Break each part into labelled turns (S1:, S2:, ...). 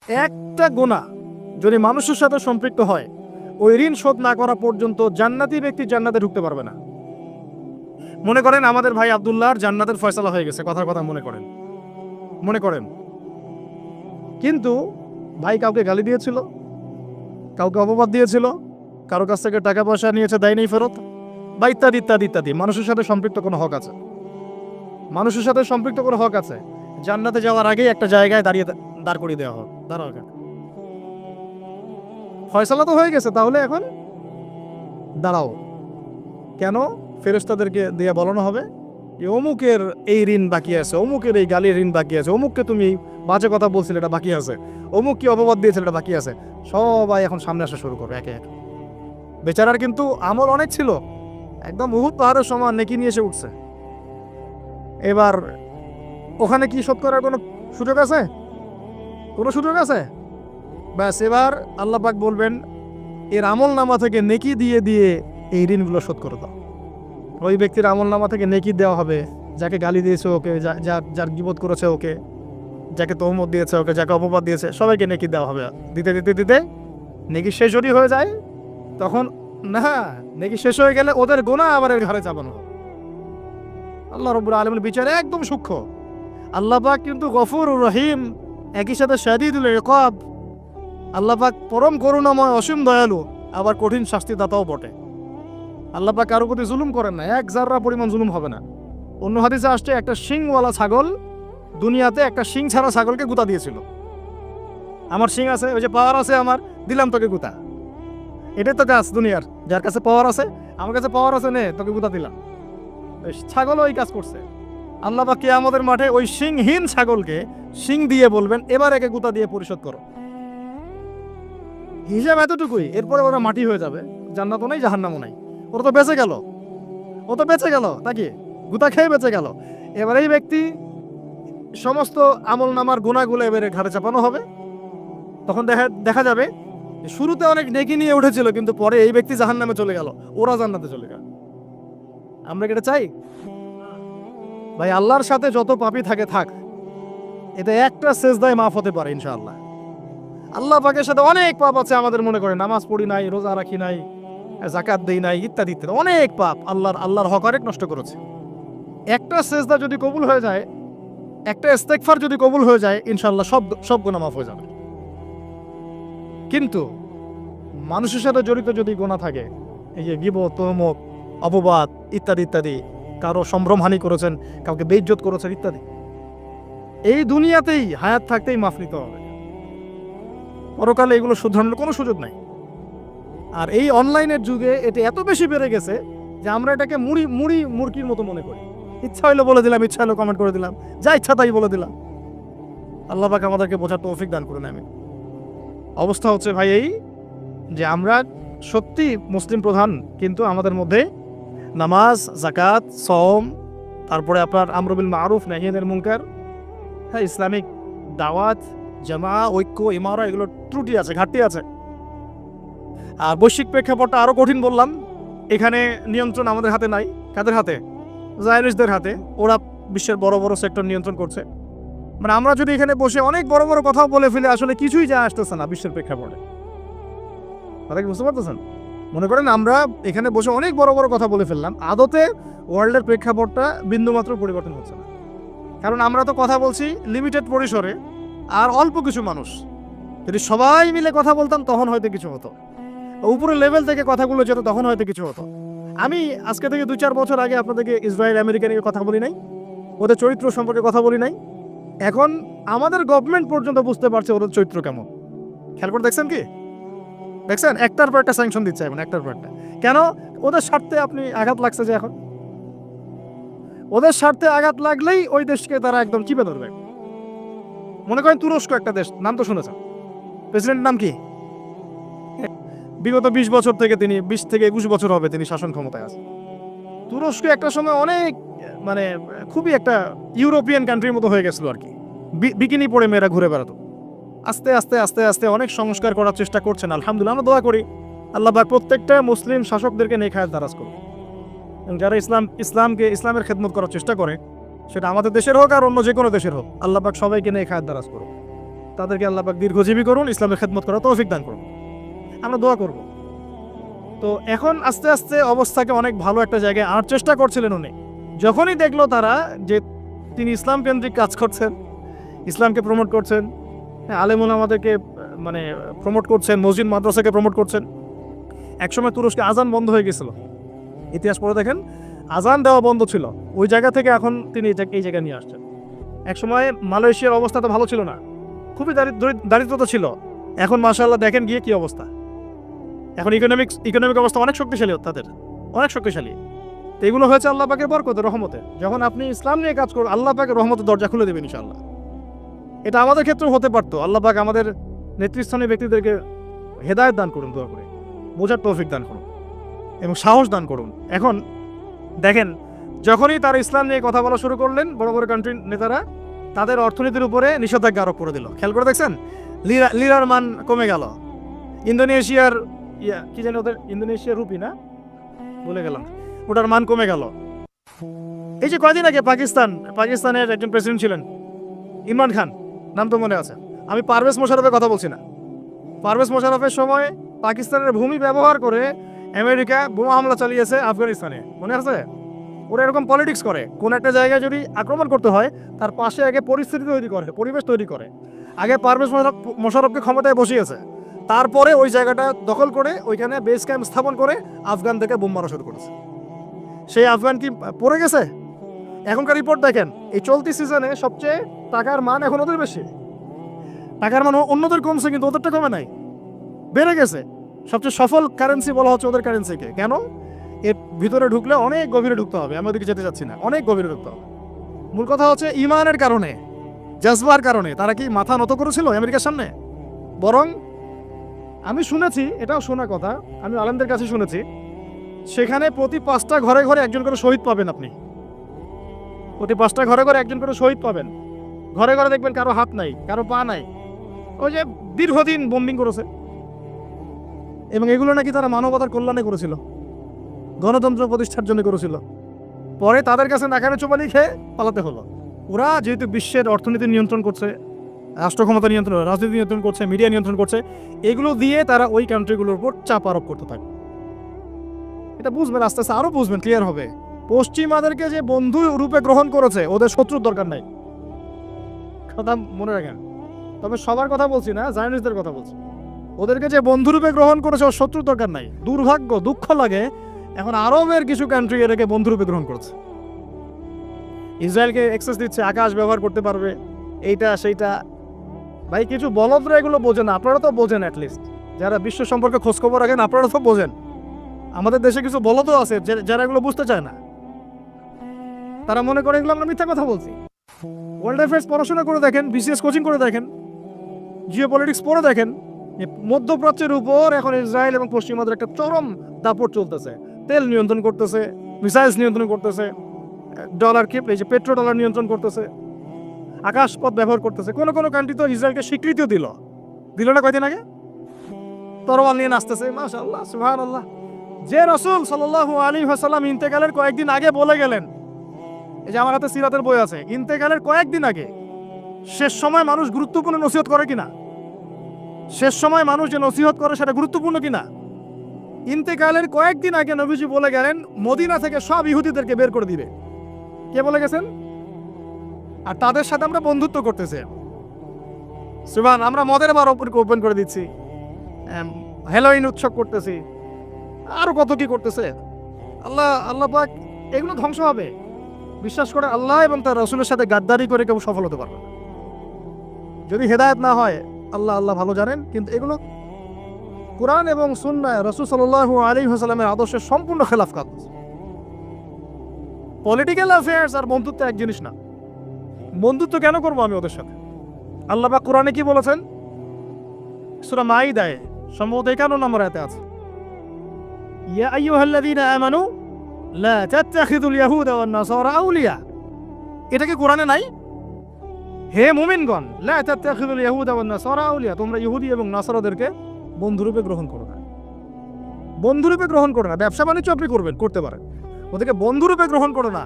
S1: একটা গুনাহ যদি মানুষের সাথে সম্পৃক্ত হয়, ওই ঋণ শোধ না করা পর্যন্ত জান্নাতি ব্যক্তি জান্নাতে ঢুকতে পারবে না। মনে করেন আমাদের ভাই আব্দুল্লাহর জান্নাতের ফয়সালা হয়ে গেছে, কথার কথা মনে করেন, কিন্তু ভাই কাউকে গালি দিয়েছিল, কাউকে অপবাদ দিয়েছিল, কারো কাছ থেকে টাকা পয়সা নিয়েছে, দেয়নি ফেরত, বা ইত্যাদি ইত্যাদি ইত্যাদি। মানুষের সাথে সম্পৃক্ত কোনো হক আছে, মানুষের সাথে সম্পৃক্ত কোনো হক আছে। জান্নাতে যাওয়ার আগেই একটা জায়গায় দাঁড় করিয়ে দেওয়া হোক, দাঁড়াও কেন, ফয়সালা তো হয়ে গেছে, তাহলে এখন দাঁড়াও কেন? ফেরেশতাদেরকে দিয়ে বলানো হবে অমুকের এই ঋণ বাকি আছে, অমুকের এই গালির ঋণ বাকি আছে, অমুককে তুমি বাজে কথা বলছিলে এটা বাকি আছে, অমুক কি অপবাদ দিয়েছিল এটা বাকি আছে। সবাই এখন সামনে আসা শুরু করবে একে একে। বেচারার কিন্তু আমল অনেক ছিল, একদম উহুদ পাহাড়ের সমান নেকি নিয়ে এসে উঠছে। এবার ওখানে কি শোধ করার কোনো সুযোগ আছে? কোনো সুযোগ আছে? ব্যাস, এবার আল্লাহ পাক বলবেন এর আমল নামা থেকে নেকি দিয়ে দিয়ে এই ঋণগুলো শোধ করে দাও। ওই ব্যক্তির আমল নামা থেকে নেকি দেওয়া হবে, যাকে গালি দিয়েছে ওকে, যার গীবত করেছে ওকে, যাকে তহমত দিয়েছে ওকে, যাকে অপবাদ দিয়েছে সবাইকে নেকি দেওয়া হবে। দিতে দিতে দিতে নেকি শেষ যদি হয়ে যায়, তখন না, নেকি শেষ হয়ে গেলে ওদের গুনাহ আবার এর ঘরে চাপানো হবে। আল্লাহ রাব্বুল আলামিনের বিচার একদম সূক্ষ্ম। আল্লাহ পাক কিন্তু গফুরুর রহিম, একই সাথে শাদীদুল ইকাব। আল্লাহ পাক পরম করুণাময়, অসীম দয়ালু, আবার কঠিন শাস্তিদাতাও বটে। আল্লাহ পাক কারো প্রতি জুলুম করেন না, এক জাররা পরিমাণ জুলুম হবে না। অন্য হাদিসে আসছে একটা শিংওয়ালা ছাগল দুনিয়াতে একটা শিং ছাড়া ছাগলকে গুতা দিয়েছিল। আমার শিং আছে, ওই যে পাওয়ার আছে আমার, দিলাম তোকে গুতা। এটাই তো কাজ দুনিয়ার, যার কাছে পাওয়ার আছে, আমার কাছে পাওয়ার আছে, নে তোকে গুতা দিলাম। ছাগলও ওই কাজ করছে। আল্লাহ পাক কিয়ামতের মাঠে ওই শিংহীন ছাগলকে শিং দিয়ে বলবেন এবার একে গুতা দিয়ে পরিশোধ করো। হিসাব এতটুকুই, এরপরে ওরা মাটি হয়ে যাবে, জান্নাতও নাই জাহান্নামও নাই। ওরা তো বেঁচে গেল, ও তো বেঁচে গেল, নাকি গুতা খেয়ে বেঁচে গেল। এবার এই ব্যক্তি সমস্ত আমল নামার গুনাহগুলো এবারে ঘাড়ে চাপানো হবে। তখন দেখা যাবে শুরুতে অনেক নেকি নিয়ে উঠেছিল, কিন্তু পরে এই ব্যক্তি জাহান্নামে চলে গেল, ওরা জান্নাতে চলে গেল। আমরা কি এটা চাই? ভাই আল্লাহর সাথে যত পাপী থাকে থাক, এটা একটা সেজদায় মাফ হতে পারে ইনশাআল্লাহ। আল্লাহ পাকের সাথে অনেক পাপ আছে আমাদের, মনে করে নামাজ পড়ি নাই, রোজা রাখি নাই, যাকাত দেই নাই, ইত্যাদি ইত্যাদি, অনেক পাপ আল্লাহর হক অনেক নষ্ট করেছে। একটা সেজদা যদি কবুল হয়ে যায়, একটা ইস্তেগফার যদি কবুল হয়ে যায়, ইনশাআল্লাহ সব গুনাহ মাফ হয়ে যাবে। কিন্তু মানুষের সাথে জড়িত যদি গুনাহ থাকে, এই যে গীবত, তহমত, অপবাদ ইত্যাদি ইত্যাদি, কারো সম্ভ্রমহানি করেছেন, কাউকে বেইজ্জত করেছেন ইত্যাদি, এই দুনিয়াতেই হায়াত থাকতেই মাফ নিতে হবে। পরকালে এগুলো শুধরানোর কোনো সুযোগ নাই। আর এই অনলাইনের যুগে এটা এত বেশি বেড়ে গেছে যে আমরা এটাকে মুরগির মতো মনে করি। ইচ্ছা হইলো বলে দিলাম, ইচ্ছা হলো কমেন্ট করে দিলাম, যা ইচ্ছা তাই বলে দিলাম। আল্লাহ পাক আমাদেরকে বোঝার তৌফিক দান করুন। আমি অবস্থা হচ্ছে ভাই এই যে আমরা সত্যি মুসলিম প্রধান, কিন্তু আমাদের মধ্যে নামাজ, যাকাত, সওম, তারপরে আপনার আমর বিল মারুফ নাহি আনিল মুনকার, হ্যাঁ, ইসলামিক দাওয়াত, জামা, ঐক্য, ইমারা, এগুলো ত্রুটি আছে, ঘাটতি আছে। আর বৈশ্বিক প্রেক্ষাপটটা আরো কঠিন বললাম। এখানে নিয়ন্ত্রণ আমাদের হাতে নাই। কাদের হাতে? জায়নিস্টদের হাতে। ওরা বিশ্বের বড় বড় সেক্টর নিয়ন্ত্রণ করছে। মানে আমরা যদি এখানে বসে অনেক বড় বড় কথা বলে ফেলে, আসলে কিছুই যায় আসতেছে না বিশ্বের প্রেক্ষাপটে। কথা কি বুঝতে পারতেছেন? মনে করেন আমরা এখানে বসে অনেক বড় বড় কথা বলে ফেললাম, আদতে ওয়ার্ল্ডের প্রেক্ষাপটটা বিন্দুমাত্র পরিবর্তন হচ্ছে না। কারণ আমরা তো কথা বলছি লিমিটেড পরিসরে, আর অল্প কিছু মানুষ। যদি সবাই মিলে কথা বলতাম তখন হয়তো কিছু হতো, উপরের লেভেল থেকে কথাগুলো যেত, তখন হয়তো কিছু হতো। আমি আজকে থেকে 2-4 বছর আগে আপনাদেরকে ইসরায়েল আমেরিকা নিয়ে কথা বলি নাই, ওদের চরিত্র সম্পর্কে কথা বলি নাই। এখন আমাদের গভর্নমেন্ট পর্যন্ত বুঝতে পারছে ওদের চরিত্র কেমন। খেয়াল করে দেখছেন কি? দেখছেন একটার পর একটা স্যাংশন দিচ্ছে, এখন একটার পর একটা। কেন? ওদের স্বার্থে আপনি আঘাত লাগছে যে এখন ওদের স্বার্থে আঘাত লাগলেই ওই দেশকে তারা একদম চিপে ধরবে। মনে করেন তুরস্ক একটা দেশ, নাম তো শুনেছেন, প্রেসিডেন্ট নাম কি? বিগত 20 বছর থেকে তিনি 20 থেকে 21 বছর হবে তিনি শাসন ক্ষমতায় আছেন। তুরস্ক একটা সময় অনেক মানে খুবই একটা ইউরোপিয়ান কান্ট্রির মতো হয়ে গেছিল আর কি। বিকিনি পরে মেয়েরা ঘুরে বেড়াতো। আস্তে আস্তে আস্তে আস্তে অনেক সংস্কার করার চেষ্টা করছেন। আলহামদুলিল্লাহ, আমরা দোয়া করি আল্লাহ পাক প্রত্যেকটা মুসলিম শাসকদেরকে নেক হায়াত দারাজ করুন। যারা ইসলামের খেদমত করার চেষ্টা করে, সেটা আমাদের দেশের হোক আর অন্য যে কোনো দেশের হোক, আল্লাহ পাক সবাইকে নেক হায়াত দারাজ করুন। তাদেরকে আল্লাহ পাক দীর্ঘজীবী করুন, ইসলামের খেদমত করার তৌফিক দান করুন। আমরা দোয়া করব। তো এখন আস্তে আস্তে অবস্থাকে অনেক ভালো একটা জায়গায় আনার চেষ্টা করছিলেন উনি। যখনই দেখলো তারা যে তিনি ইসলাম কেন্দ্রিক কাজ করছেন, ইসলামকে প্রমোট করছেন, আলেম ওলামাদেরকে মানে প্রমোট করছেন, মসজিদ মাদ্রাসাকে প্রমোট করছেন। একসময় তুরস্কে আজান বন্ধ হয়ে গেছিল, ইতিহাস পড়ে দেখেন, আজান দেওয়া বন্ধ ছিল। ওই জায়গা থেকে এখন তিনি এই জায়গায় নিয়ে আসছেন। একসময় মালয়েশিয়ার অবস্থা তো ভালো ছিল না, খুবই দারিদ্রতা ছিল। এখন মাশাআল্লাহ দেখেন গিয়ে কি অবস্থা। এখন ইকোনমিক অবস্থা অনেক শক্তিশালী তাদের, অনেক শক্তিশালী। তো এগুলো হয়েছে আল্লাহ পাকের বরকতে, রহমতে। যখন আপনি ইসলাম নিয়ে কাজ করুন, আল্লাহ পাকের রহমতের দরজা খুলে দেবেন ইনশাআল্লাহ। এটা আমাদের ক্ষেত্রেও হতে পারতো। আল্লাহ পাক আমাদের নেতৃস্থানীয় ব্যক্তিদেরকে হেদায়েত দান করুন, দোয়া করে বোঝার তৌফিক দান করুন এবং সাহস দান করুন। এখন দেখেন, যখনই তারা ইসলাম নিয়ে কথা বলা শুরু করলেন, বড় বড় কান্ট্রির নেতারা তাদের অর্থনীতির উপরে নিষেধাজ্ঞা আরোপ করে দিল। খেয়াল করে দেখছেন, লিরার মান কমে গেল। ইন্দোনেশিয়ার কি জানি ওদের, ইন্দোনেশিয়ার রুপি বলে গেলাম, ওটার মান কমে গেল। এই যে কয়দিন আগে পাকিস্তানের একজন প্রেসিডেন্ট ছিলেন, ইমরান খান, নাম তো মনে আছে। আমি পারভেজ মোশাররফের কথা বলছি না। পারভেজ মোশাররফের সময় পাকিস্তানের ভূমি ব্যবহার করে আমেরিকা বোমা হামলা চালিয়েছে আফগানিস্তানে, মনে আছে? ওরা এরকম পলিটিক্স করে, কোন একটা জায়গায় যদি আক্রমণ করতে হয় তার পাশে আগে পরিস্থিতি তৈরি করে, পরিবেশ তৈরি করে। আগে পারভেজ মোশাররফকে ক্ষমতায় বসিয়েছে, তারপরে ওই জায়গাটা দখল করে ওইখানে বেস ক্যাম্প স্থাপন করে আফগান থেকে বোম মারা শুরু করেছে। সেই আফগান কি পড়ে গেছে? এখনকার রিপোর্ট দেখেন, এই চলতি সিজনে সবচেয়ে টাকার মান এখন ওদের বেশি। টাকার মান অন্যদের কমছে, কিন্তু ওদেরটা কমে নাই, বেড়ে গেছে। সবচেয়ে সফল কারেন্সি বলা হচ্ছে ওদের কারেন্সিকে। কেন? এর ভিতরে ঢুকলে অনেক গভীরে ঢুকতে হবে, আমি ওদিকে যেতে চাচ্ছি না, অনেক গভীরে ঢুকতে হবে। মূল কথা হচ্ছে ইমানের কারণে, জজবার কারণে তারা কি মাথা নত করেছিল আমেরিকার সামনে? বরং আমি শুনেছি, এটাও শোনা কথা, আমি আলেমদের কাছে শুনেছি, সেখানে প্রতি 5টা ঘরে ঘরে একজন করে শহীদ পাবেন। আপনি প্রতি 5টা ঘরে ঘরে একজন করে শহীদ পাবেন। ঘরে ঘরে দেখবেন কারো হাত নাই, কারো পা নাই। ওই যে দীর্ঘদিন বোম্বিং করেছে, এবং এগুলো নাকি তারা মানবতার কল্যাণে করেছিল, গণতন্ত্র প্রতিষ্ঠার জন্য করেছিল। পরে তাদের কাছে নাকারে চোপালি খেয়ে পালাতে হলো। ওরা যেহেতু বিশ্বের অর্থনীতি নিয়ন্ত্রণ করছে, রাষ্ট্র ক্ষমতা নিয়ন্ত্রণ, রাজনীতি নিয়ন্ত্রণ করছে, মিডিয়া নিয়ন্ত্রণ করছে, এগুলো দিয়ে তারা ওই কান্ট্রিগুলোর উপর চাপ আরোপ করতে থাকে। এটা বুঝবেন, আস্তে আস্তে আরও বুঝবেন, ক্লিয়ার হবে। পশ্চিমাদেরকে যে বন্ধু রূপে গ্রহণ করেছে, ওদের শত্রুর দরকার নাই, কথা মনে রাখেন। তবে সবার কথা বলছি না, জায়নিস্টদের কথা বলছি। ওদেরকে যে বন্ধুরূপে গ্রহণ করেছে, ওর শত্রুর দরকার নাই। দুর্ভাগ্য, দুঃখ লাগে, এখন আরবের কিছু কান্ট্রি এটাকে বন্ধুরূপে গ্রহণ করেছে। ইসরায়েলকে অ্যাক্সেস দিচ্ছে, আকাশ ব্যবহার করতে পারবে, এইটা সেইটা। ভাই, কিছু বলদরা এগুলো বোঝেন না, আপনারা তো বোঝেন, অ্যাটলিস্ট যারা বিশ্ব সম্পর্কে খোঁজখবর রাখেন আপনারা তো বোঝেন। আমাদের দেশে কিছু বলদও আছে যারা এগুলো বুঝতে চায় না। তারা মনে করে এগুলো আমরা মিথ্যা কথা বলছি। ওয়ার্ল্ড অ্যাফেয়ার্স পড়াশোনা করে দেখেন, বিসিএস কোচিং করে দেখেন, জিও পলিটিক্স পড়ে দেখেন। মধ্যপ্রাচ্যের উপর এখন ইসরায়েল এবং পশ্চিমাদের একটা চরম দাপট চলতেছে। তেল নিয়ন্ত্রণ করতেছে, মিসাইলস নিয়ন্ত্রণ করতেছে, ডলার কি এই যে পেট্রো ডলার নিয়ন্ত্রণ করতেছে, আকাশপথ ব্যবহার করতেছে। কোনো কোনো কান্ট্রি তো ইসরায়েলকে স্বীকৃতিও দিল না কয়দিন আগে, তরোয়াল নিয়ে নাচতেছে। মাশাআল্লাহ, সুবহানাল্লাহ। যে রাসূল সাল্লাল্লাহু আলাইহি ওয়াসাল্লাম ইন্তেকালের কয়েকদিন আগে বলে গেলেন, এই যে আমার হাতে সিরাতের বই আছে, ইন্তেকালের কয়েকদিন আগে, শেষ সময় মানুষ গুরুত্বপূর্ণ নসিহত করে কিনা, শেষ সময় মানুষ যে নসিহত করে সেটা গুরুত্বপূর্ণ কিনা। ইন্তেকালের কয়েকদিন আগে নবীজি বলে গেলেন মদিনা থেকে সব ইহুদিদেরকে বের করে দিবে। কে বলে গেছেন? আর তাদের সাথে আমরা বন্ধুত্ব করতেছে। সুবহান, আমরা মদের বার ওপেন করে দিচ্ছি, হ্যালোইন উৎসব করতেছি, আরো কত কি করতেছে। আল্লাহ পাক এগুলো ধ্বংস হবে। বিশ্বাস করে আল্লাহ এবং তার রাসূলের সাথে গাদ্দারি করে কেউ সফল হতে পারবে না। যদি হেদায়েত না হয়, আল্লাহ ভালো জানেন, কিন্তু এগুলো কুরআন এবং সুন্নাহ রাসূল সাল্লাল্লাহু আলাইহি ওয়াসাল্লামের আদর্শের সম্পূর্ণ খেলাফ কাজ। পলিটিক্যাল অ্যাফেয়ার্স আর বন্ধুত্ব এক জিনিস না। বন্ধুত্ব কেন করবো আমি ওদের সাথে? আল্লাহ পাক কুরআনে কি বলেছেন? সূরা মাইদায় সম্ভবত 51 নম্বর আয়াতে আছে, ইয়া আইয়ুহাল্লাযীনা আমানু লা তাত্তাখিযুল ইয়াহুদা ওয়ান নাসারা আউলিয়া। এটা কি কোরআনে নাই? হে মুমিনগণ, লা তাত্তাখিযুল ইয়াহুদা ওয়ান নাসারা আউলিয়া, তোমরা ইহুদি এবং নাসারাদেরকে বন্ধুরূপে গ্রহণ করো না। বন্ধুরূপে গ্রহণ করো না। ব্যবসা বাণিজ্য আপনি করতে পারেন, ওদেরকে বন্ধুরূপে গ্রহণ করো না।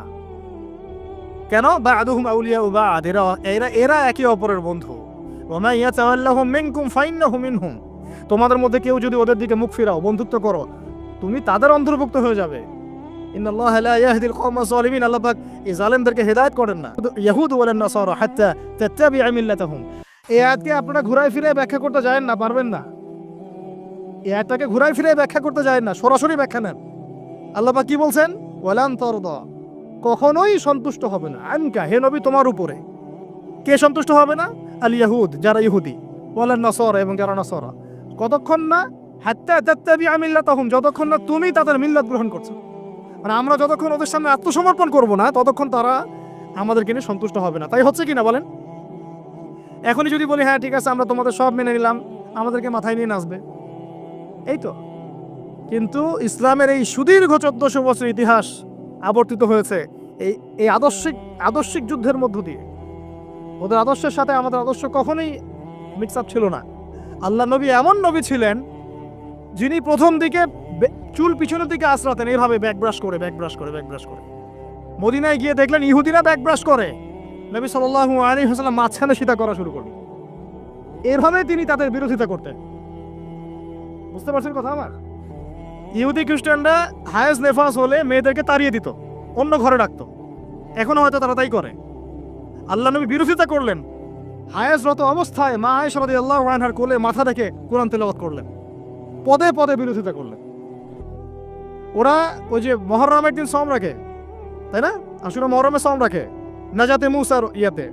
S1: কেন? বা'দুহুম আউলিয়া বা'দ, এরা একে অপরের বন্ধু। ওয়া মা ইয়াতাওয়াল্লাহুম মিনকুম ফাইন্নাহু মিনহুম। তোমাদের মধ্যে কেউ যদি ওদের দিকে মুখ ফিরাও, বন্ধুত্ব করো, তুমি তাদের অন্তর্ভুক্ত হয়ে যাবে। ইন্নাল্লাহা লা ইয়াহদিল কওমাজ জালিমিন। আল্লাহ পাক এই জালেমদেরকে হেদায়েত করেন না। ইয়াহুদ ওয়াল নাসারা হাত্তা তাত্তাবি'a মিল্লাতাহুম। এই আয়াতকে আপনারা ঘুরায় ফিরে ব্যাখ্যা করতে যায়েন না, পারবেন না। এই আয়াতটাকে ঘুরায় ফিরে ব্যাখ্যা করতে যায়েন না, সরাসরি ব্যাখ্যা নেন। আল্লাহ পাক কি বলছেন? ওয়ালান তারদা, কখনোই সন্তুষ্ট হবে না, আনকা হে নবী তোমার উপরে। কে সন্তুষ্ট হবে না? আল ইয়াহুদ, যারা ইহুদি, ওয়ালান নাসারা, এবং যারা নাসারা। কতক্ষণ না? হাত্তা তাত্তাবি'a মিল্লাতাহুম, যতক্ষণ না তুমি তাদের মিল্লাত গ্রহণ করছো। মানে আমরা যতক্ষণ ওদের সামনে আত্মসমর্পণ করব না, ততক্ষণ তারা আমাদেরকে নিয়ে সন্তুষ্ট হবে না। তাই হচ্ছে কি না বলেন? এখনই যদি বলি হ্যাঁ ঠিক আছে আমরা তোমাদের সব মেনে নিলাম, আমাদেরকে মাথায় নিয়ে নাচবে, এই তো। কিন্তু ইসলামের এই সুদীর্ঘ 1400 বছর ইতিহাস আবর্তিত হয়েছে এই আদর্শিক যুদ্ধের মধ্য দিয়ে। ওদের আদর্শের সাথে আমাদের আদর্শ কখনোই মিক্স আপ ছিল না। আল্লাহ নবী এমন নবী ছিলেন যিনি প্রথম দিকে চুল পিছনের দিকে আশ্রাতেন, এইভাবে ব্যাক ব্রাশ করে। মদিনায় গিয়ে দেখলেন ইহুদিরা ব্যাক ব্রাশ করে, নবী সাল্লাল্লাহু আলাইহি ওয়াসাল্লাম মাঝখানে সিধা করা শুরু করলেন। এরভাবে তিনি তাদের বিরোধিতা করতেন। বুঝতে পারছেন কথা আমার? ইহুদি খ্রিস্টানরা হায়েজ নেফাস হলে মেয়েদেরকে তাড়িয়ে দিত, অন্য ঘরে রাখতো। এখনো হয়তো তারা তাই করে। আল্লাহ নবী বিরোধিতা করলেন, হায়েজরত অবস্থায় মা আয়েশা রাদিয়াল্লাহু আনহার কোলে মাথা রেখে কোরআন তেলাওয়াত করলেন, পদে পদে বিরোধিতা করলেন। ওরা ওই যে মুহররমের দিন সওম রাখে, তাই না? আশুরা মুহররমে সওম রাখে নাজাতে মুসার ইয়াতে।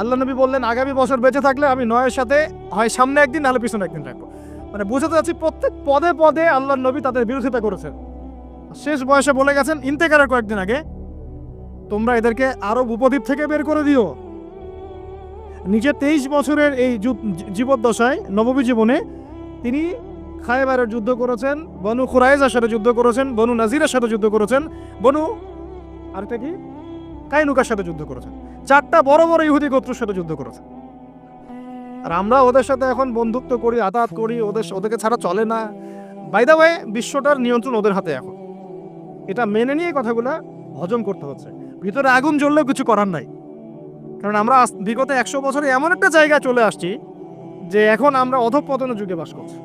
S1: আল্লাহ নবী বললেন আগামী বছর বেঁচে থাকলে আমি নয়ের সাথে হয় সামনে একদিন নাহলে পিছনে একদিন রাখবো। মানে বুঝাতে যাচ্ছি প্রত্যেক পদে পদে আল্লাহ নবী তাদের বিরোধিতা করেছেন। শেষ বয়সে বলে গেছেন ইন্তেকারের কয়েকদিন আগে, তোমরা এদেরকে আরব উপদ্বীপ থেকে বের করে দিও। নিজে 23 বছরের এই জীবদ্দশায়, নববী জীবনে তিনি খায়বারের যুদ্ধ করেছেন, বনু কুরাইজার সাথে যুদ্ধ করেছেন, বনু নাজিরের সাথে যুদ্ধ করেছেন, বনু আরেকটা কি কাইনুকার সাথে যুদ্ধ করেছেন। 4টা বড় বড় ইহুদি গোত্রের সাথে যুদ্ধ করেছেন। আর আমরা ওদের সাথে এখন বন্ধুত্ব করি, আতাত করি, ওদেরকে ছাড়া চলে না। বাই দ্য ওয়ে, বিশ্বটার নিয়ন্ত্রণ ওদের হাতে এখন। এটা মেনে নিয়ে কথাগুলো হজম করতে হচ্ছে। ভিতরে আগুন জ্বললেও কিছু করার নাই, কারণ আমরা বিগত 100 বছরে এমন একটা জায়গায় চলে আসছি যে এখন আমরা অধঃপতনের যুগে বাস করছি।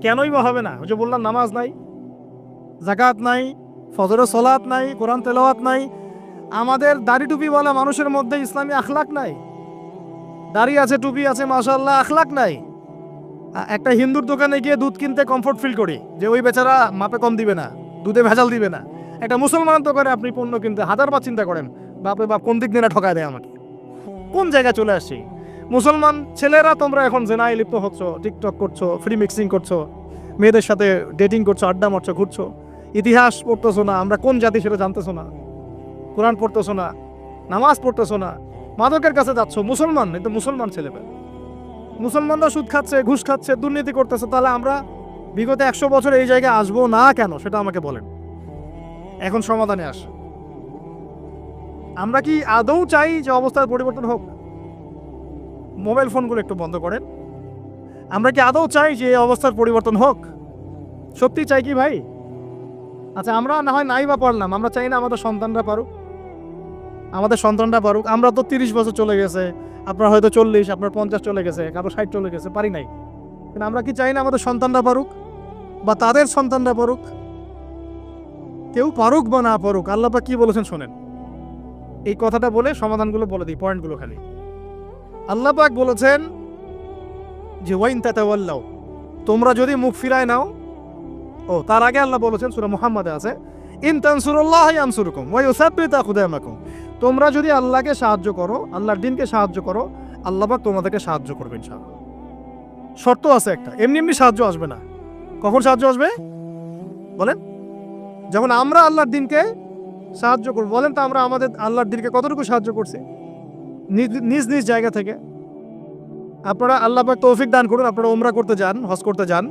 S1: কেনই বা হবে না? ওই যে বললাম, নামাজ নাই, যাকাত নাই, ফজরের সালাত নাই, কোরআন তেলাওয়াত নাই। আমাদের দাড়ি টুপিওয়ালা মানুষের মধ্যে ইসলামী আখলাক নাই। দাড়ি আছে, টুপি আছে, মাশাআল্লাহ, আখলাক নাই। একটা হিন্দুর দোকানে গিয়ে দুধ কিনতে কমফোর্ট ফিল করি যে ওই বেচারা মাপে কম দিবে না, দুধে ভেজাল দিবে না। একটা মুসলমানের দোকানে আপনি পণ্য কিনতে হাজারবার চিন্তা করেন, বাপরে বাপ কোন দিক দিয়ে ঠকায় দেয় আমাকে। কোন জায়গায় চলে আসছি? মুসলমান ছেলেরা তোমরা এখন জেনায় লিপ্ত হচ্ছ, টিকটক করছো, ফ্রি মিক্সিং করছো, মেয়েদের সাথে ডেটিং করছো, আড্ডা মারছো, ঘুরছো। ইতিহাস পড়তেছো না, আমরা কোন জাতি সেটা জানতেছো না। কোরআন পড়তেছো না, নামাজ পড়তেছো না, মাদকের কাছে যাচ্ছ। মুসলমান, কিন্তু মুসলমান ছেলেমেয়ে, মুসলমানরা সুদ খাচ্ছে, ঘুষ খাচ্ছে, দুর্নীতি করতেছে। তাহলে আমরা বিগত 100 বছর এই জায়গায় আসবো না কেন? সেটা আমাকে বলেন। এখন সমাধানে আস। আমরা কি আদৌ চাই যে অবস্থার পরিবর্তন হোক? মোবাইল ফোনগুলো একটু বন্ধ করেন। আমরা কি আদৌ চাই যে অবস্থার পরিবর্তন হোক? সত্যি চাই কি ভাই? আচ্ছা, আমরা না হয় নাই বা পারলাম, আমরা চাই না আমাদের সন্তানরা পারুক? আমরা তো 30 বছর চলে গেছে, আপনার হয়তো 40, আপনার 50 চলে গেছে, কারো 60 চলে গেছে, পারি নাই। কিন্তু আমরা কি চাই না আমাদের সন্তানরা পারুক বা তাদের সন্তানরা পারুক? কেউ পারুক বা না পারুক, আল্লাহ পাক কি বলেছেন শোনেন। এই কথাটা বলে সমাধানগুলো বলে দিই, পয়েন্টগুলো খালি। আল্লাহ পাক বলেছেন যে ওয়াইন তাতাওয়াল্লাউ, তোমরা যদি মুখ ফিরায় নাও। তার আগে আল্লাহ বলেছেন, সূরা মুহাম্মাদে আছে, ইন তানসুরুল্লাহ ইয়ানসুরকুম ওয়া ইউসাব্বিত আকদামাকুম। তোমরা যদি আল্লাহকে সাহায্য করো, আল্লাহর দ্বীনকে সাহায্য করো, আল্লাহ পাক তোমাদেরকে সাহায্য করবেন ইনশাআল্লাহ। শর্ত আছে একটা, এমনি এমনি সাহায্য আসবে না। কখন সাহায্য আসবে বলেন? যখন আমরা আল্লাহর দ্বীনকে সাহায্য করব। বলেন তো আমরা আমাদের আল্লাহর দ্বীনকে কতটুকু সাহায্য করছি নিজ নিজ জায়গা থেকে? আপনারা আল্লাহ পাক তৌফিক দান করুন, আপনারা উমরা করতে যান, হজ করতে যান,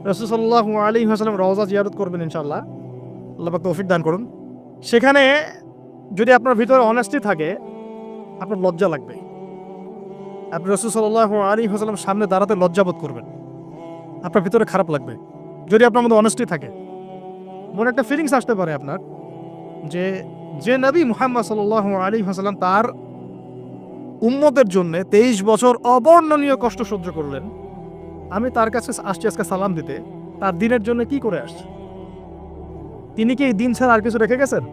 S1: রাসূল সাল্লাল্লাহু আলাইহি ওয়াসাল্লাম রওজা জিয়ারত করবেন ইনশাআল্লাহ। আল্লাহ পাক তৌফিক দান করুন। সেখানে যদি আপনার ভিতরে অনেস্টি থাকে, আপনার লজ্জা লাগবে। আপনি রাসূল সাল্লাল্লাহু আলাইহি ওয়াসাল্লাম সামনে দাঁড়াতে লজ্জাবোধ করবেন, আপনার ভিতরে খারাপ লাগবে। যদি আপনার মধ্যে অনেস্টি থাকে, মনে একটা ফিলিংস আসতে পারে আপনার যে নবী মুহাম্মদ সাল্লাল্লাহু আলাইহি ওয়াসাল্লাম তার উম্মতের জন্য 23 বছর অবর্ণনীয় কষ্ট সহ্য করলেন, আমি তার কাছে আসছি আজকে সালাম দিতে, তার দিনের জন্য কি করে আসছি? তিনি কি এই দিন ছাড়া আর কিছু রেখে গেছেন?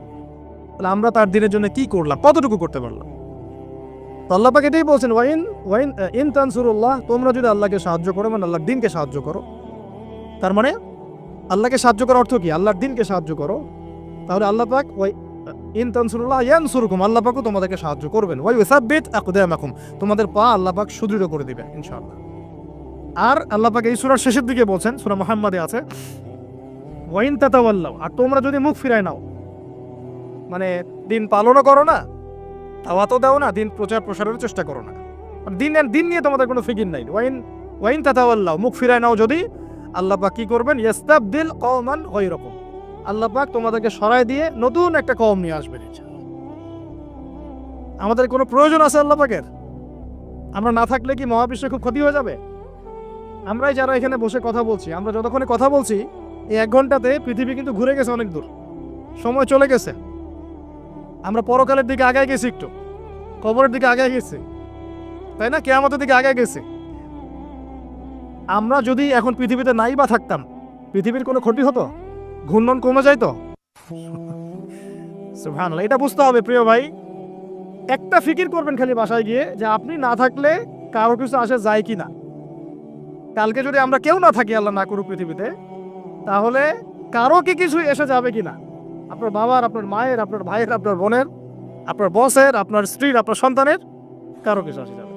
S1: তাহলে আমরা তার দিনের জন্য কি করলাম, কতটুকু করতে পারলাম? তো আল্লাহ পাক এটাই বলছেন, ইন তানসুরুল্লাহ, তোমরা যদি আল্লাহকে সাহায্য করো, মানে আল্লাহর দিনকে সাহায্য করো। তার মানে আল্লাহকে সাহায্য করার অর্থ কি? আল্লাহর দিনকে সাহায্য করো, তাহলে আল্লাহ পাক ইন তানসুরুল্লাহ ইয়ানসুরকুম, আল্লাহ পাকও তোমাদেরকে সাহায্য করবেন। ইউসাব্বিত আকদামাকুম, তোমাদের পা আল্লাহ পাক সুদৃঢ় করে দিবেন ইনশাআল্লাহ। আর আল্লাহ পাক এই সূরার শেষের দিকে বলছেন, সূরা মুহাম্মাদে আছে, ওয়াইন তাতাওয়াল্লাও, আর তোমরা যদি মুখ ফিরায় নাও, মানে দিন পালনও করো না, দাওয়াতও দাও না, দিন প্রচার প্রসারের চেষ্টা করো না, মানে দিন নিয়ে তোমাদের কোনো ফিকির নাই, ওয়াইন তাতাওয়াল্লাও, মুখ ফিরায় নাও যদি, আল্লাহ পাক কি করবেন? ইস্তাবদিল কওমান গায়রাকুম, আল্লাহ পাক তোমাদেরকে সরায় দিয়ে নতুন একটা কওম নিয়ে আসবেন। আমাদের কোনো প্রয়োজন আছে আল্লাহ পাকের? আমরা না থাকলে কি মহাবিশ্বে খুব ক্ষতি হয়ে যাবে? আমরাই যারা এখানে বসে কথা বলছি, আমরা যতক্ষণে কথা বলছি, এই 1 ঘন্টাতে পৃথিবী কিন্তু ঘুরে গেছে অনেক দূর, সময় চলে গেছে। আমরা পরকালের দিকে আগায় গেছি, একটু কবরের দিকে আগায় গেছি, তাই না? কিয়ামতের দিকে আগায় গেছি। আমরা যদি এখন পৃথিবীতে নাই বা থাকতাম, পৃথিবীর কোনো ক্ষতি হতো? ঘূর্ণন কমে যাইতো? সুবহানাল্লাহ। এটা বুঝতে হবে প্রিয় ভাই। একটা ফিকির করবেন খালি বাসায় গিয়ে, যে আপনি না থাকলে কারো কিছু আসে যায় কি না। কালকে যদি আমরা কেউ না থাকি, আল্লাহ না করুক পৃথিবীতে, তাহলে কারো কি কিছু এসে যাবে কিনা? আপনার বাবার, আপনার মায়ের, আপনার ভাইয়ের, আপনার বোনের, আপনার বসের, আপনার স্ত্রীর, আপনার সন্তানের, কারো কিছু আসে যাবে।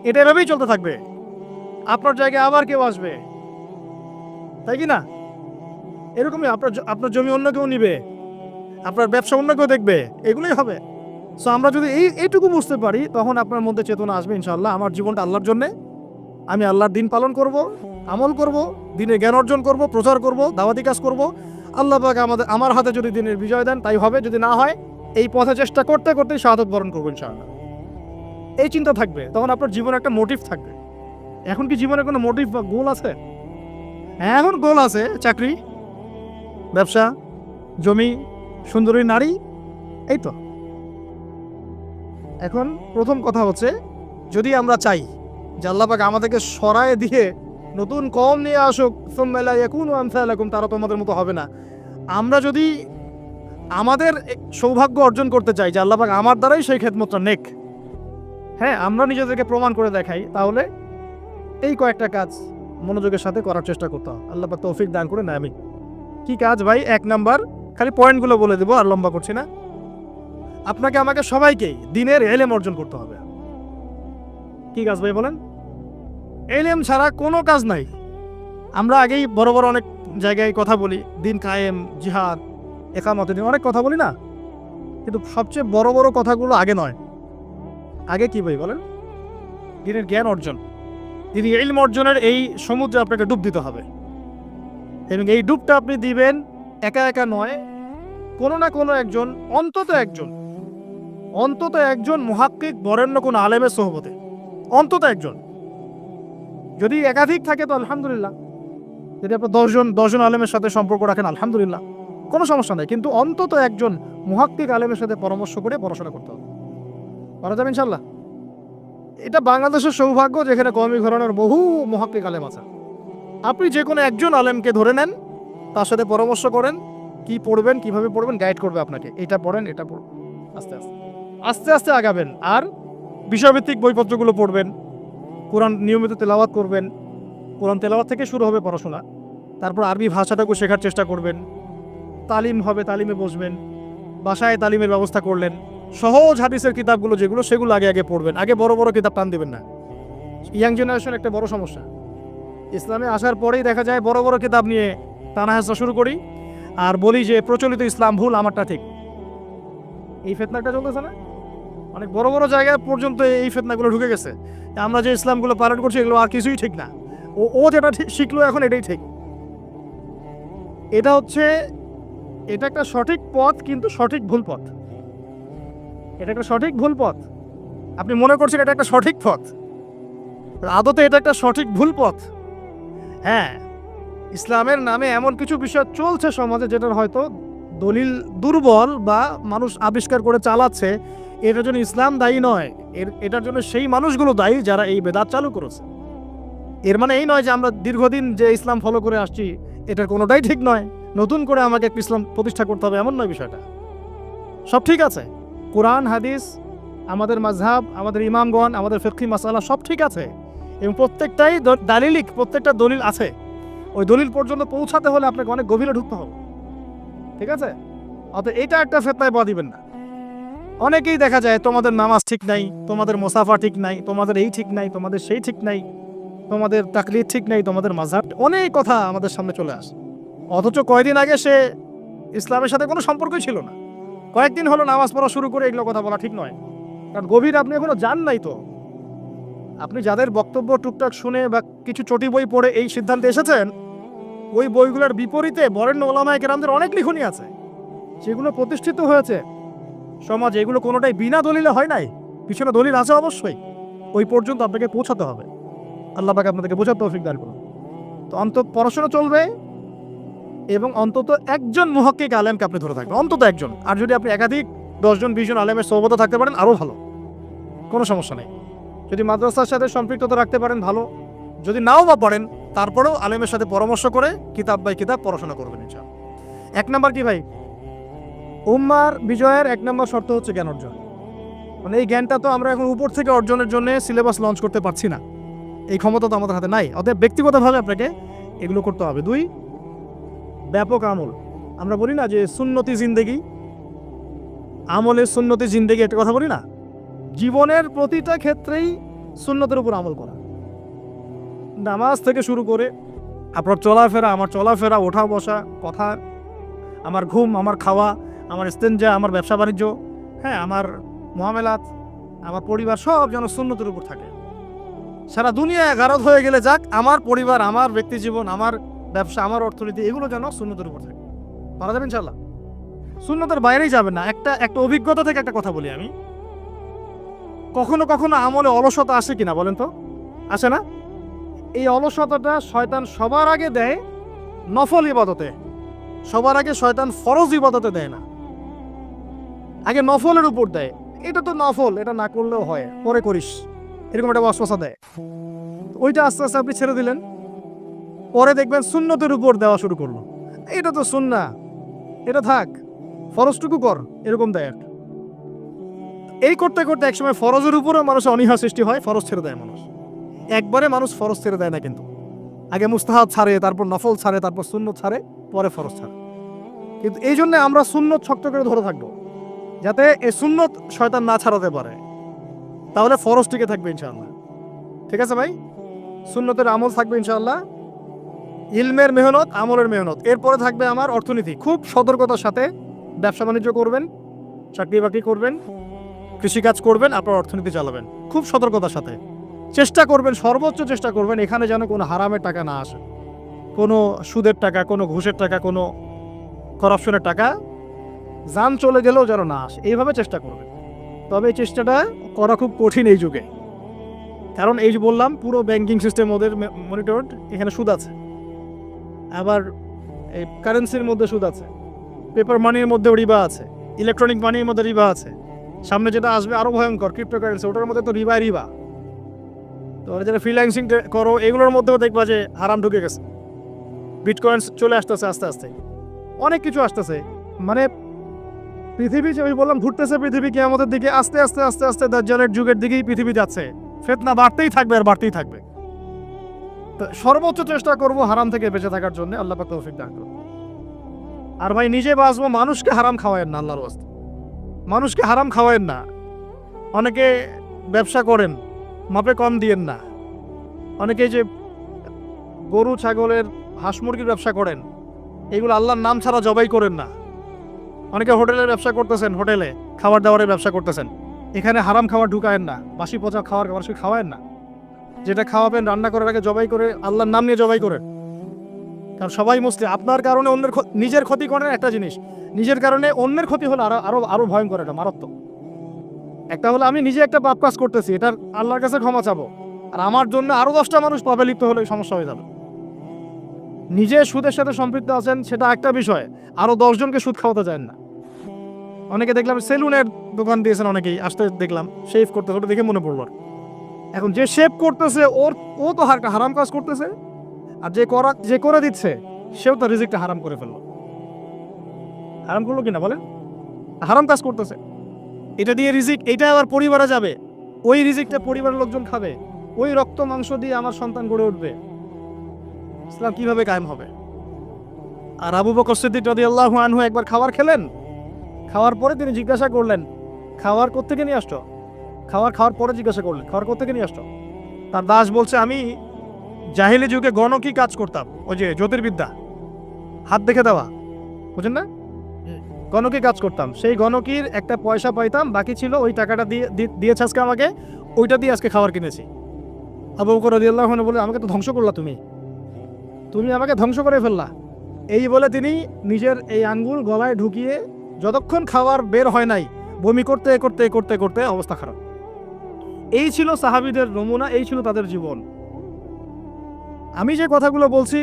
S1: এটা এভাবেই চলতে থাকবে। আপনার জায়গায় আবার কেউ আসবে, তাই কি না? এরকমই আপনার জমি অন্য কেউ নিবে, আপনার ব্যবসা অন্য কেউ দেখবে, এগুলোই হবে। সো আমরা যদি এইটুকু বুঝতে পারি, তখন আপনার মধ্যে চেতনা আসবে ইনশাআল্লাহ, আমার জীবনটা আল্লাহর জন্যে, আমি আল্লাহর দিন পালন করব, আমল করব, দিনে জ্ঞান অর্জন করব, প্রচার করব, দাওয়াতি কাজ করব। আল্লাহ পাক আমার হাতে যদি দিনের বিজয় দেন তাই হবে, যদি না হয় এই পথে চেষ্টা করতে করতেই শাহাদাত বরণ করবো ইনশাআল্লাহ। এই চিন্তা থাকবে, তখন আপনার জীবনে একটা মোটিভ থাকবে। এখন কি জীবনে কোনো মোটিভ বা গোল আছে? এখন গোল আছে চাকরি, ব্যবসা, জমি, সুন্দরী নারী, এই তো। এখন প্রথম কথা হচ্ছে, যদি আমরা চাই যে আল্লাহ পাক আমাদেরকে সরায় দিয়ে নতুন কওম নিয়ে আসুক, সুম্মা লা ইয়াকুনু আমসালাকুম, তারা তোমাদের মতো হবে না। আমরা যদি আমাদের সৌভাগ্য অর্জন করতে চাই যে আল্লাহ পাক আমার দ্বারাই সেই খেদমতটা নেক, হ্যাঁ, আমরা নিজেদেরকে প্রমাণ করে দেখাই, তাহলে এই কয়েকটা কাজ মনোযোগের সাথে করার চেষ্টা করতে হবে। আল্লাহ পাক তৌফিক দান করে না। আমি কি কাজ ভাই? 1 নাম্বার, খালি পয়েন্টগুলো বলে দেবো, আর লম্বা করছি না। আপনাকে আমাকে সবাইকেই দিনের ইলম অর্জন করতে হবে। কি কাজ ভাই বলেন? ইলম ছাড়া কোনো কাজ নাই। আমরা আগেই বড় বড় অনেক জায়গায় কথা বলি, দিন কায়েম, জিহাদ, একামত, অনেক কথা বলি না, কিন্তু সবচেয়ে বড় বড় কথাগুলো আগে নয়। আগে কি ভাই বলেন? দিনের জ্ঞান অর্জন, দিনের ইলম অর্জনের এই সমুদ্রে আপনাকে ডুব দিতে হবে। এবং এই ডুবটা আপনি দিবেন একা একা নয়, কোনো না কোনো একজন, অন্তত একজন মুহাক্কিক বরেণ্য কোন আলেমের সোহবতে, অন্তত একজন। যদি একাধিক থাকে তো আলহামদুলিল্লাহ, যদি আপনি 10 জন আলেমের সাথে সম্পর্ক রাখেন আলহামদুলিল্লাহ, কোনো সমস্যা নেই। কিন্তু অন্তত একজন মুহাক্কিক আলেমের সাথে পরামর্শ করে পড়াশোনা করতে হবে। করা যাবে ইনশাল্লাহ। এটা বাংলাদেশের সৌভাগ্য, যেখানে কওমি ঘরানার বহু মুহাক্কিক আলেম আছে। আপনি যে কোনো একজন আলেমকে ধরে নেন, তার সাথে পরামর্শ করেন, কি পড়বেন, কিভাবে পড়বেন, গাইড করবে আপনাকে। এটা পড়েন, এটা পড়বেন, আস্তে আস্তে আস্তে আস্তে আগাবেন। আর বিষয়ভিত্তিক বইপত্রগুলো পড়বেন, কোরআন নিয়মিত তেলাওয়াত করবেন, কোরআন তেলাওয়াত থেকে শুরু হবে পড়াশোনা। তারপর আরবি ভাষাটাকে শেখার চেষ্টা করবেন, তালিম হবে, তালিমে বসবেন, বাসায় তালিমের ব্যবস্থা করলেন। সহজ হাদিসের কিতাবগুলো যেগুলো, সেগুলো আগে পড়বেন, আগে বড় বড় কিতাব টান দিবেন না। ইয়াং জেনারেশন একটা বড় সমস্যা। ইসলামে আসার পরেই দেখা যায় বড় বড় কিতাব নিয়ে টানা হেঁচড়া শুরু করি, আর বলি যে প্রচলিত ইসলাম ভুল, আমারটা ঠিক। এই ফিতনাটা চলতেছে না? অনেক বড় বড় জায়গায় পর্যন্ত এই ফিতনাগুলো ঢুকে গেছে। আমরা যে ইসলামগুলো পালন করছি, এগুলো আর কিছুই ঠিক না। ও যেটা শিখলো এখন এটাই ঠিক। এটা একটা সঠিক পথ, কিন্তু সঠিক ভুল পথ। এটা একটা সঠিক ভুল পথ। আপনি মনে করছেন এটা একটা সঠিক পথ, আদতে এটা একটা সঠিক ভুল পথ। হ্যাঁ, ইসলামের নামে এমন কিছু বিষয় চলছে সমাজে, যেটার হয়তো দলিল দুর্বল বা মানুষ আবিষ্কার করে চালাচ্ছে, এটার জন্য ইসলাম দায়ী নয়, এটার জন্য সেই মানুষগুলো দায়ী যারা এই বেদাত চালু করেছে। এর মানে এই নয় যে আমরা দীর্ঘদিন যে ইসলাম ফলো করে আসছি এটার কোনোটাই ঠিক নয়, নতুন করে আমাকে একটা ইসলাম প্রতিষ্ঠা করতে হবে, এমন নয় বিষয়টা। সব ঠিক আছে, কোরআন হাদিস, আমাদের মাযহাব, আমাদের ইমামগণ, আমাদের ফিকহি মাসালা সব ঠিক আছে, এবং প্রত্যেকটাই দালিলিক, প্রত্যেকটা দলিল আছে। ওই দলিল পর্যন্ত পৌঁছাতে হলে আপনাকে অনেক গভীরে ঢুকতে হবে, ঠিক আছে? অতএব এটা একটা ফেতনায় পা দিবেন না। অনেকেই দেখা যায় তোমাদের নামাজ ঠিক নাই, তোমাদের মুসাফা ঠিক নাই, তোমাদের এই ঠিক নাই, তোমাদের সেই ঠিক নাই, তোমাদের তাকলিদ ঠিক নাই, তোমাদের মাযহাব, অনেক কথা আমাদের সামনে চলে আসে। অথচ কয়েকদিন আগে সে ইসলামের সাথে কোনো সম্পর্কই ছিল না, কয়েকদিন হলো নামাজ পড়া শুরু করে এগুলো কথা বলা ঠিক নয়, কারণ গভীর আপনি এখনো জান নাই তো। আপনি যাদের বক্তব্য টুকটাক শুনে বা কিছু চটি বই পড়ে এই সিদ্ধান্তে এসেছেন, ওই বইগুলোর বিপরীতে বরেণ্য ওলামায়ে কেরামদের অনেক লিখনি আছে, সেগুলো প্রতিষ্ঠিত হয়েছে সমাজে। এগুলো কোনোটাই বিনা দলিলে হয় নাই, পিছনে দলিল আছে অবশ্যই। ওই পর্যন্ত আপনাকে পৌঁছাতে হবে। আল্লাহ পাক আপনাদেরকে বোঝার তৌফিক দান করুন। তো অন্তত পড়াশোনা চলবে, এবং অন্তত একজন মুহাক্কিক আলেমকে আপনি ধরে থাকবেন, অন্তত একজন। আর যদি আপনি একাধিক 10 জন 20 জন আলেমের সোহবতে থাকতে পারেন আরও ভালো, কোনো সমস্যা নেই। যদি মাদ্রাসার সাথে সম্পৃক্ততা রাখতে পারেন ভালো, যদি নাও বা পারেন তারপরেও আলেমের সাথে পরামর্শ করে কিতাব বাই কিতাব পড়াশোনা করবেন ইনশাআল্লাহ। 1 নম্বর কি ভাই? উম্মার বিজয়ের 1 নম্বর শর্ত হচ্ছে জ্ঞান অর্জন। মানে এই জ্ঞানটা তো আমরা এখন উপর থেকে অর্জনের জন্য সিলেবাস লঞ্চ করতে পারছি না, এই ক্ষমতা তো আমাদের হাতে নাই। অতএব ব্যক্তিগতভাবে আপনাকে এগুলো করতে হবে। 2, ব্যাপক আমল। আমরা বলি না যে সুন্নতি জিন্দেগি, আমলের সুন্নতি জিন্দেগি, একটা কথা বলি না? জীবনের প্রতিটা ক্ষেত্রেই সুন্নতের উপর আমল করা, নামাজ থেকে শুরু করে আপনার চলাফেরা, আমার চলাফেরা, ওঠা বসা, কথা, আমার ঘুম, আমার খাওয়া, আমার ইস্তেঞ্জা, আমার ব্যবসা বাণিজ্য, হ্যাঁ, আমার মুআমালাত, আমার পরিবার, সব যেন সুন্নতের উপর থাকে। সারা দুনিয়া গারদ হয়ে গেলে যাক, আমার পরিবার, আমার ব্যক্তি জীবন, আমার ব্যবসা, আমার অর্থনীতি, এগুলো যেন সুন্নতের উপর থাকে। পারা যাবে ইনশাআল্লাহ? সুন্নতের বাইরেই যাবে না। একটা অভিজ্ঞতা থেকে একটা কথা বলি আমি, কখনো কখনো আমলে অলসতা আসে কিনা বলেন তো? আসে না? এই অলসতাটা শয়তান সবার আগে দেয় নফল ইবাদতে, সবার আগে শয়তান ফরজ ইবাদতে দেয় না, আগে নফলের উপর দেয়। এটা তো নফল, এটা না করলেও হয়, পরে করিস, এরকম একটা ওয়াসওয়াসা দেয়। ওইটা আস্তে আস্তে আপনি ছেড়ে দিলেন, পরে দেখবেন সুন্নতের উপর দেওয়া শুরু করলো। এটা তো সুন্নাহ, এটা থাক, ফরজটুকু কর, এরকম দেয় একটা। এই করতে করতে একসময় ফরজের উপরেও মানুষের অনীহা সৃষ্টি হয়, ফরজ ছেড়ে দেয় মানুষ। একবারে মানুষ ফরজ ছেড়ে দেয় না কিন্তু, আগে মুস্তাহাব ছাড়ে, তারপর নফল ছাড়ে, তারপর সুন্নত ছাড়ে, পরে ফরজ ছাড়ে। কিন্তু এই জন্য আমরা সুন্নত শক্ত করে ধরে থাকবো, যাতে এই সুন্নত শয়তান না ছাড়াতে পারে, তাহলে ফরজ টিকে থাকবে ইনশাআল্লাহ। ঠিক আছে ভাই? সুন্নতের আমল থাকবে ইনশাআল্লাহ, ইলমের মেহনত, আমলের মেহনত। এরপরে থাকবে আমার অর্থনীতি। খুব সতর্কতার সাথে ব্যবসা বাণিজ্য করবেন, চাকরি বাকরি করবেন, কৃষিকাজ করবেন, আপনার অর্থনীতি চালাবেন খুব সতর্কতার সাথে। চেষ্টা করবেন, সর্বোচ্চ চেষ্টা করবেন এখানে যেন কোনো হারামের টাকা না আসে, কোনো সুদের টাকা, কোনো ঘুষের টাকা, কোনো করাপশনের টাকা জান চলে গেলেও যেন না আসে, এইভাবে চেষ্টা করবেন। তবে এই চেষ্টাটা করা খুব কঠিন এই যুগে, কারণ এই যে বললাম পুরো ব্যাংকিং সিস্টেম ওদের মনিটরড, এখানে সুদ আছে, আবার এই কারেন্সির মধ্যে সুদ আছে, পেপার মানির মধ্যেও রিবা আছে, ইলেকট্রনিক মানির মধ্যে রিবা আছে, সামনে যেটা আসবে আরও ভয়ঙ্কর ক্রিপ্টোকারেন্সি, ওটার মধ্যে তো রিবা। তো যারা ফ্রিল্যান্সিং করো এগুলোর মধ্যেও দেখবা যে হারাম ঢুকে গেছে, বিটকয়েন্স চলে আসতেছে, আস্তে আস্তে অনেক কিছু আসতেছে। মানে পৃথিবী যে আমি বললাম ঘুরতেছে, পৃথিবী কিয়ামতের দিকে আস্তে আস্তে আস্তে আস্তে দাজ্জালের যুগের দিকেই পৃথিবী যাচ্ছে। ফিতনা বাড়তেই থাকবে আর বাড়তেই থাকবে। তো সর্বোচ্চ চেষ্টা করব হারাম থেকে বেঁচে থাকার জন্য, আল্লাহ পাক তৌফিক দান করুন। আর ভাই নিজে বাঁচবো, মানুষকে হারাম খাওয়ায়েন না, আল্লাহর ওয়াস্তে মানুষকে হারাম খাওয়ায়েন না। অনেকে ব্যবসা করেন, মাপে কম দিয়েন না। অনেকে যে গরু, ছাগলের, হাঁস মুরগির ব্যবসা করেন, এগুলো আল্লাহর নাম ছাড়া জবাই করেন না। অনেকে হোটেলের ব্যবসা করতেছেন, হোটেলে খাবার দাবারের ব্যবসা করতেছেন, এখানে হারাম খাবার ঢুকায়েন না, বাসি পচা খাবার মানুষকে খাওয়ায়েন না। যেটা খাওয়াবেন রান্না করার আগে জবাই করে আল্লাহর নাম নিয়ে জবাই করেন, কারণ সবাই মুসলিম। আপনার কারণে অন্যের নিজের ক্ষতি করেন একটা জিনিস, নিজের কারণে অন্যের ক্ষতি হলে আরো ভয়ঙ্কর, এটা মারাত্মক। একটা হলো আমি নিজে একটা পাপ কাজ করতেছি, এটার আল্লাহর কাছে ক্ষমা চাবো, আর আমার জন্য আরো 10টা মানুষ পাপে লিপ্ত হলে সমস্যা হয়ে যাবে। নিজে সুদের সাথে সম্পৃক্ত আছেন সেটা একটা বিষয়, আরো 10 জনকে সুদ খাওয়াতে চান না। অনেকে দেখলাম সেলুনের দোকান দিয়েছেন, অনেকেই আসতে দেখলাম শেভ করতেছে, ওটা দেখে মনে পড়লো। এখন যে শেভ করতেছে ও তো হারাম কাজ করতেছে, আর যে করে দিচ্ছে সেও তো রিজিকটা হারাম করে ফেললো। হারাম করলো কিনা বলেন? হারাম কাজ করতেছে। এটা দিয়ে রিজিক, এটা আবার পরিবারে যাবে, ওই রিজিকটা পরিবারের লোকজন খাবে, ওই রক্ত মাংস দিয়ে আমার সন্তান গড়ে উঠবে। ইসলাম কিভাবে কায়েম হবে? আর আবু বকর সিদ্দিক রাদিয়াল্লাহু আনহু একবার খাবার খেলেন, খাওয়ার পরে তিনি জিজ্ঞাসা করলেন, খাওয়ার কোত্থেকে নিয়ে আসছো? খাওয়ার পরে জিজ্ঞাসা করলেন, খাওয়ার কোত্থেকে নিয়ে আসছো? তার দাস বলছে, আমি জাহিলি যুগে গণকি কাজ করতাম, ওই যে জ্যোতির্বিদ্যা, হাত দেখে দেওয়া, বুঝেন না, গণকি কাজ করতাম, সেই গণকির একটা পয়সা পাইতাম, বাকি ছিল ওই টাকাটা দিয়েছে আজকে আমাকে, ওইটা দিয়ে আজকে খাবার কিনেছি। আবু বকর রাদিয়াল্লাহু আনহু বলে, আমাকে তো ধ্বংস করলা, তুমি আমাকে ধ্বংস করে ফেললা। এই বলে তিনি নিজের এই আঙ্গুল গলায় ঢুকিয়ে যতক্ষণ খাবার বের হয় নাই, বমি করতে করতে করতে করতে অবস্থা খারাপ। এই ছিল সাহাবীদের নমুনা, এই ছিল তাদের জীবন। আমি যে কথাগুলো বলছি,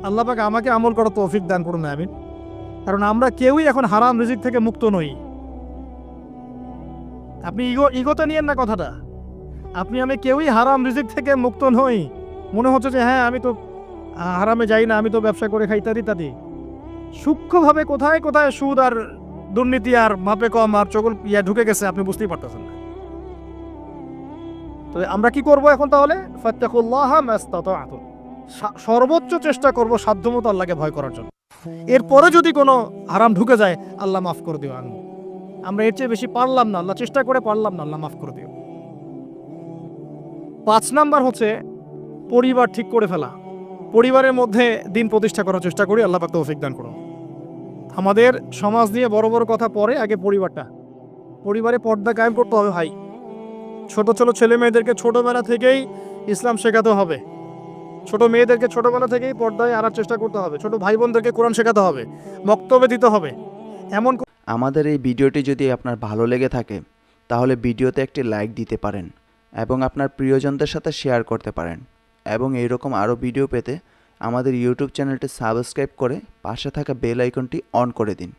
S1: আল্লাহ পাক আমাকে আমল করার তৌফিক দান করুন, আমিন। কারণ আমরা কেউই এখন হারাম রিজিক থেকে মুক্ত নই। আপনি ইগোতে নিয়েন না কথাটা। আমি কেউই হারাম রিজিক থেকে মুক্ত নই। মনে হচ্ছে যে হ্যাঁ, আমি তো হারামে যাই না, আমি তো ব্যবসা করে খাই, ইত্যাদি। সূক্ষ্মভাবে কোথায় কোথায় সুদ আর দুর্নীতি আর মাপে কম আর চগল ঢুকে গেছে, আপনি বুঝতেই পারতেছেন না। তো আমরা কি করব এখন তাহলে? ফাত্তাকুল্লাহা মাস্তাতাতুম, সর্বোচ্চ চেষ্টা করব সাধ্যমতো আল্লাহকে ভয় করার জন্য। এরপরে যদি কোনো হারাম ঢুকে যায়, আল্লাহ মাফ করে দিও। আমরা এর চেয়ে বেশি পারলাম না, আল্লাহ চেষ্টা করে পারলাম না, আল্লাহ মাফ করে দিও। 5 নাম্বার হচ্ছে পরিবার ঠিক করে ফেলা। পরিবারের মধ্যে দিন প্রতিষ্ঠা করার চেষ্টা করি, আল্লাহ পাক তৌফিক দান করুন। আমাদের সমাজ নিয়ে বড় বড় কথা পরে, আগে পরিবারে পর্দা কায়েম করতে হবে ভাই। ছোট ছোট ছেলে মেয়েদেরকে ছোটবেলা থেকেই ইসলাম শেখাতে হবে, ছোট মেয়েদেরকে ছোটবেলা থেকেই পর্দায় আনার চেষ্টা করতে হবে, ছোট ভাই বোনদেরকে কোরআন শেখাতে হবে, বক্তব্য দিতে হবে। এমন
S2: আমাদের এই ভিডিওটি যদি আপনার ভালো লেগে থাকে তাহলে ভিডিওতে একটি লাইক দিতে পারেন এবং আপনার প্রিয়জনদের সাথে শেয়ার করতে পারেন, এবং এইরকম আরও ভিডিও পেতে আমাদের ইউটিউব চ্যানেলটি সাবস্ক্রাইব করে পাশে থাকা বেল আইকনটি অন করে দিন।